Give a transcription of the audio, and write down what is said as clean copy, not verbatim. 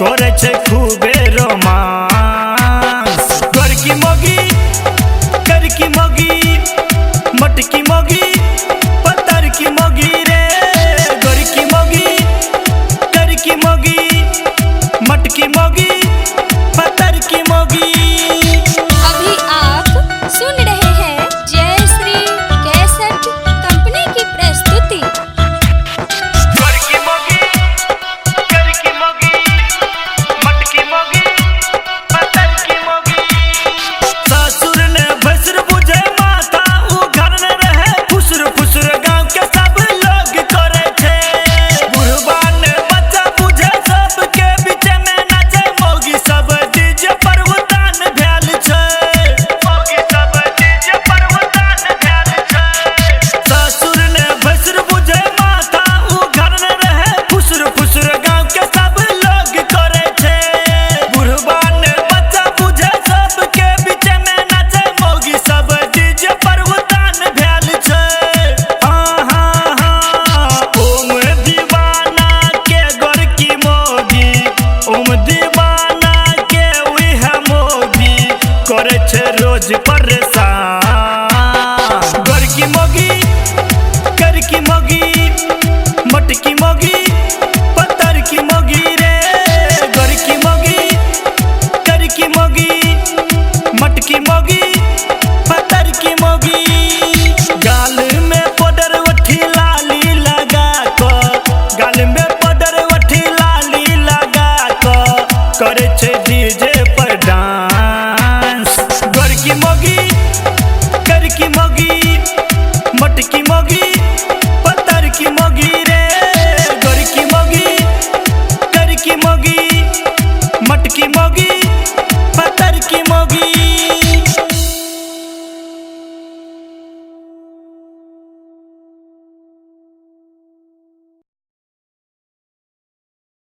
करे छे खूबे रोमांस। गरकी मोगी करकी मोगी मटकी मोगी पत्थर की मोगी रे। गरकी मोगी करकी मोगी मटकी मोगी पत्थर की मोगी। अभी आप सुन रहे हैं जय श्री कैसेट कंपनी की प्रस्तुति। गरकी मोगी करकी मोगी मटकी मोगी पत्थर की मोगी। ससुर ने भसुर बुझे माथा उ घर न रहे फुसुर फुसुर गांव के सब लोग करे छे। बुढ़वा ने बच्चा बुझे सबके बीच में नाचे मोगी सब डीजे पर उतान भैल छे। मोगी सब डीजे पर उतान भैल छे। ससुर ने भसुर बुझे माथा उ घर न रहे फुसुर फुसुर गांव के सब लोग करे छे। बुढ़वा ने बच्चा बुझे सबके बीच में नाचे मोगी सब डीजे पर उतान भैल छे। हाँ हाँ हाँ ओम दीवाना के गरकी मोगी ओम दीवाना के उहे मोगी करे छे रोज पर